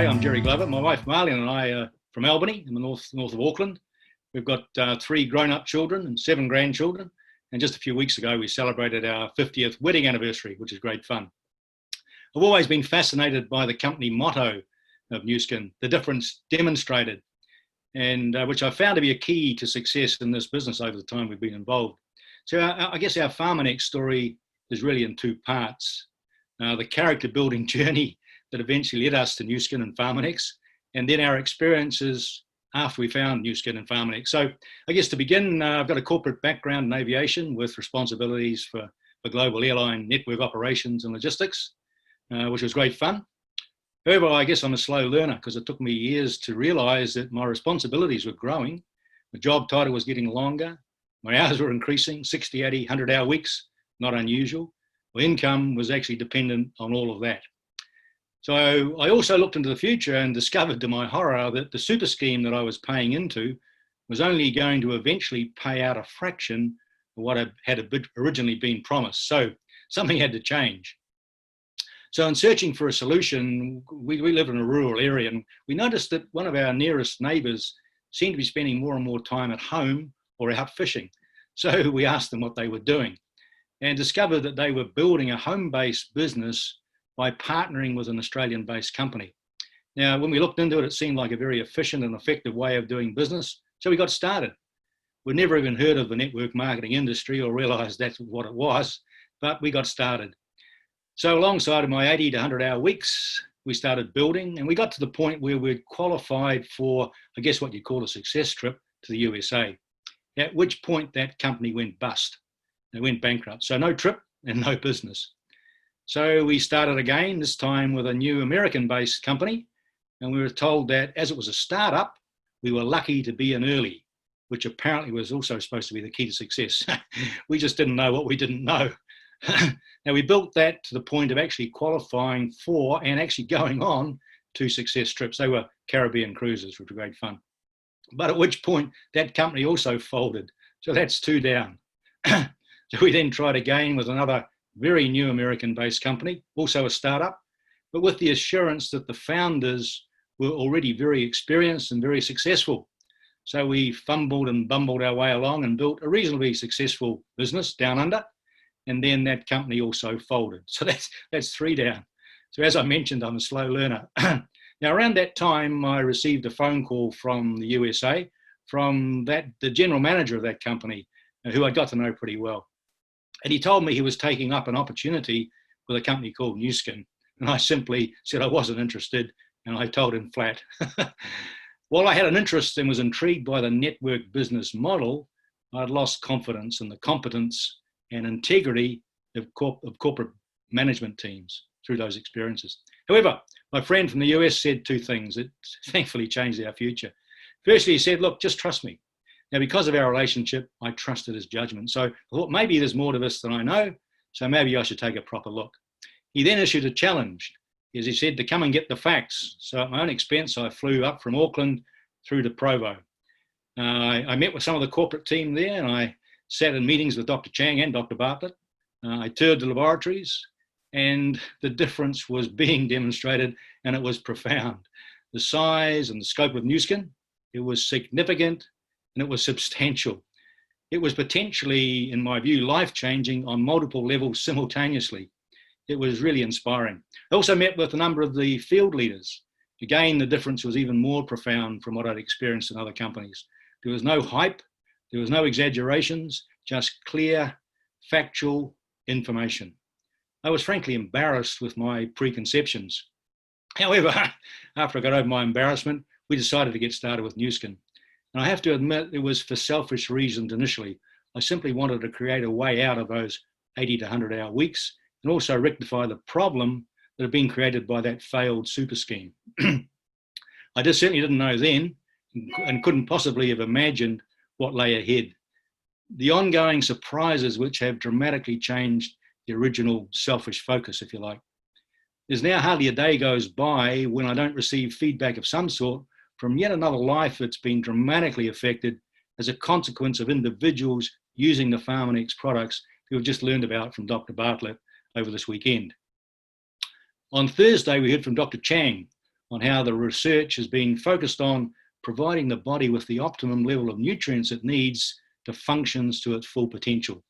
I'm Gerry Glover. My wife Marlene and I are from Albany in the north of Auckland. We've got 3 grown-up children and 7 grandchildren. And just a few weeks ago, we celebrated our 50th wedding anniversary, which is great fun. I've always been fascinated by the company motto of Nu Skin, the difference demonstrated, and which I found to be a key to success in this business over the time we've been involved. So I guess our Pharmanex story is really in 2 parts. The character building journey that eventually led us to Nu Skin and Pharmanex, and then our experiences after we found Nu Skin and Pharmanex. So I guess to begin, I've got a corporate background in aviation with responsibilities for global airline network operations and logistics, which was great fun. However, I guess I'm a slow learner because it took me years to realize that my responsibilities were growing. The job title was getting longer. My hours were increasing, 60, 80, 100-hour weeks, not unusual. My income was actually dependent on all of that. So I also looked into the future and discovered to my horror that the super scheme that I was paying into was only going to eventually pay out a fraction of what had originally been promised. So something had to change. So in searching for a solution, we live in a rural area, and we noticed that one of our nearest neighbours seemed to be spending more and more time at home or out fishing. So we asked them what they were doing and discovered that they were building a home-based business by partnering with an Australian-based company. Now, when we looked into it, it seemed like a very efficient and effective way of doing business. So we got started. We'd never even heard of the network marketing industry or realised that's what it was, but we got started. So alongside my 80 to 100-hour weeks, we started building, and we got to the point where we'd qualified for, I guess, what you call a success trip to the USA, at which point that company went bust. They went bankrupt. So no trip and no business. So we started again, this time with a new American-based company, and we were told that as it was a startup, we were lucky to be in early, which apparently was also supposed to be the key to success. We just didn't know what we didn't know. Now, we built that to the point of actually qualifying for and actually going on 2 success trips. They were Caribbean cruises, which were great fun. But at which point that company also folded. So that's 2 down. So we then tried again with another very new American-based company, also a startup, but with the assurance that the founders were already very experienced and very successful. So we fumbled and bumbled our way along and built a reasonably successful business down under, and then that company also folded. So that's 3 down. So as I mentioned, I'm a slow learner. Now around that time, I received a phone call from the USA, from the general manager of that company, who I got to know pretty well. And he told me he was taking up an opportunity with a company called Nu Skin. And I simply said I wasn't interested, and I told him flat. While I had an interest and was intrigued by the network business model, I'd lost confidence in the competence and integrity of corporate management teams through those experiences. However, my friend from the US said 2 things that thankfully changed our future. Firstly, he said, look, just trust me. Now, because of our relationship, I trusted his judgment. So I thought maybe there's more to this than I know, so maybe I should take a proper look. He then issued a challenge, as he said, to come and get the facts. So at my own expense, I flew up from Auckland through to Provo. I met with some of the corporate team there, and I sat in meetings with Dr. Chang and Dr. Bartlett. I toured the laboratories, and the difference was being demonstrated, and it was profound. The size and the scope of Nu Skin, it was significant, and it was substantial. It was potentially, in my view, life-changing on multiple levels simultaneously. It was really inspiring. I also met with a number of the field leaders. Again, the difference was even more profound from what I'd experienced in other companies. There was no hype, there was no exaggerations, just clear, factual information. I was frankly embarrassed with my preconceptions. However, after I got over my embarrassment, we decided to get started with Nu Skin. And I have to admit, it was for selfish reasons initially. I simply wanted to create a way out of those 80 to 100-hour weeks and also rectify the problem that had been created by that failed super scheme. I just certainly didn't know then and couldn't possibly have imagined what lay ahead. The ongoing surprises which have dramatically changed the original selfish focus, if you like. There's now hardly a day goes by when I don't receive feedback of some sort from yet another life that's been dramatically affected as a consequence of individuals using the Pharmanex products who have just learned about from Dr. Bartlett over this weekend. On Thursday, we heard from Dr. Chang, on how the research has been focused on providing the body with the optimum level of nutrients it needs to function to its full potential.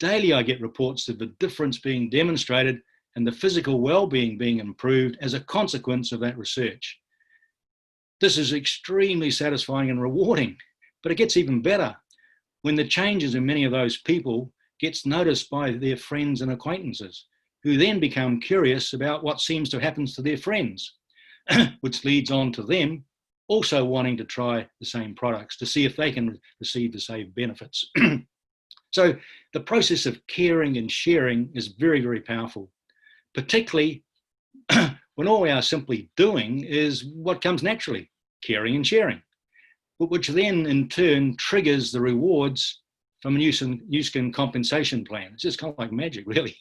Daily, I get reports of the difference being demonstrated and the physical well-being being improved as a consequence of that research. This is extremely satisfying and rewarding, but it gets even better when the changes in many of those people gets noticed by their friends and acquaintances, who then become curious about what seems to happen to their friends, which leads on to them also wanting to try the same products to see if they can receive the same benefits. So the process of caring and sharing is very, very powerful, particularly when all we are simply doing is what comes naturally, caring and sharing, which then in turn triggers the rewards from a Nu Skin compensation plan. It's just kind of like magic, really.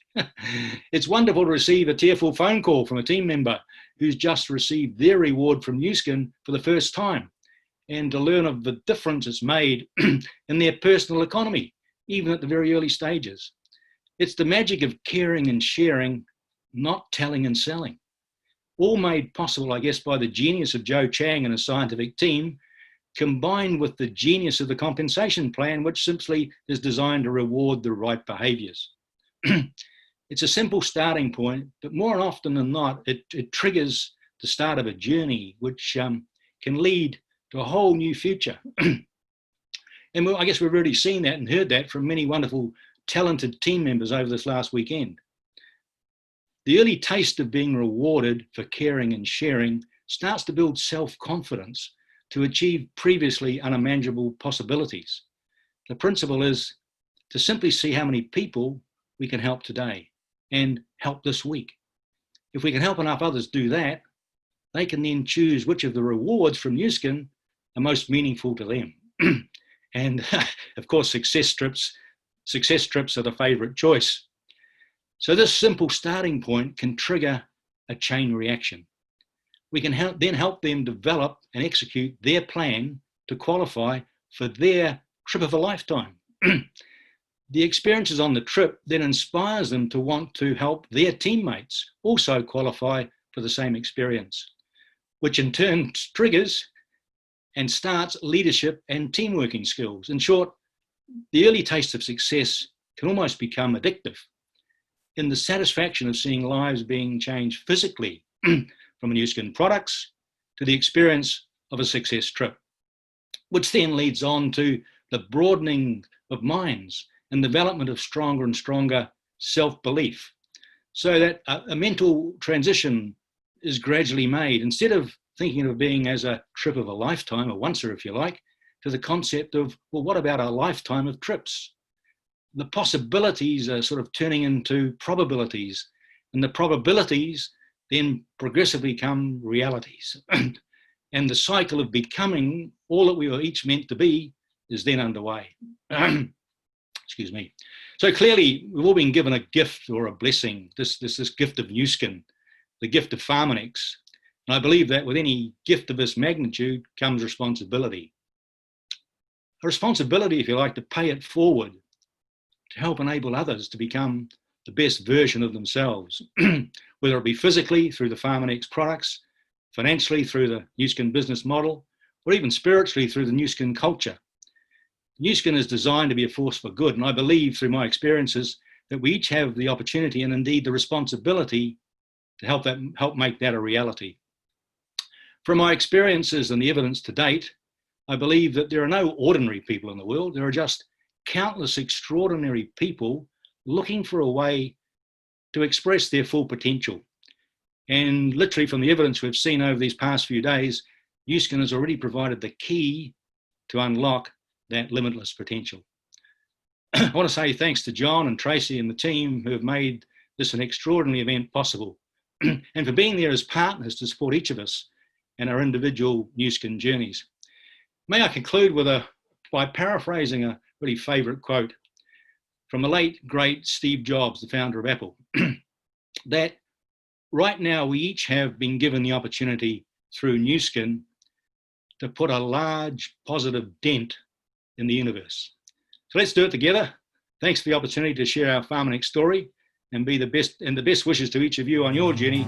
It's wonderful to receive a tearful phone call from a team member who's just received their reward from Nu Skin for the first time, and to learn of the difference it's made in their personal economy, even at the very early stages. It's the magic of caring and sharing, not telling and selling. All made possible, I guess, by the genius of Joe Chang and his scientific team, combined with the genius of the compensation plan, which simply is designed to reward the right behaviors. It's a simple starting point, but more often than not, it triggers the start of a journey which can lead to a whole new future. And I guess we've already seen that and heard that from many wonderful, talented team members over this last weekend. The early taste of being rewarded for caring and sharing starts to build self-confidence to achieve previously unimaginable possibilities. The principle is to simply see how many people we can help today and help this week. If we can help enough others do that, they can then choose which of the rewards from Nu Skin are most meaningful to them. And of course, success trips are the favorite choice. So this simple starting point can trigger a chain reaction. We can then help them develop and execute their plan to qualify for their trip of a lifetime. The experiences on the trip then inspires them to want to help their teammates also qualify for the same experience, which in turn triggers and starts leadership and teamworking skills. In short, the early taste of success can almost become addictive in the satisfaction of seeing lives being changed physically from Nu Skin products to the experience of a success trip, which then leads on to the broadening of minds and development of stronger and stronger self-belief, so that a mental transition is gradually made. Instead of thinking of being as a trip of a lifetime, a oncer if you like, to the concept of, well, what about a lifetime of trips? The possibilities are sort of turning into probabilities, and the probabilities then progressively become realities. And the cycle of becoming all that we were each meant to be is then underway. Excuse me. So clearly, we've all been given a gift or a blessing, this gift of Nu Skin, the gift of Pharmanex. And I believe that with any gift of this magnitude comes responsibility. A responsibility, if you like, to pay it forward, to help enable others to become the best version of themselves, whether it be physically through the Pharmanex products, financially through the Nu Skin business model, or even spiritually through the Nu Skin culture. Nu Skin is designed to be a force for good, and I believe through my experiences that we each have the opportunity and indeed the responsibility to help make that a reality. From my experiences and the evidence to date, I believe that there are no ordinary people in the world. There are just countless extraordinary people looking for a way to express their full potential. And literally from the evidence we've seen over these past few days, Nu Skin has already provided the key to unlock that limitless potential. I want to say thanks to John and Tracy and the team who have made this an extraordinary event possible, and for being there as partners to support each of us and our individual Nu Skin journeys. May I conclude by paraphrasing a really favourite quote from the late, great Steve Jobs, the founder of Apple, that right now we each have been given the opportunity through Nu Skin to put a large positive dent in the universe. So let's do it together. Thanks for the opportunity to share our Pharmanex story and be the best wishes to each of you on your journey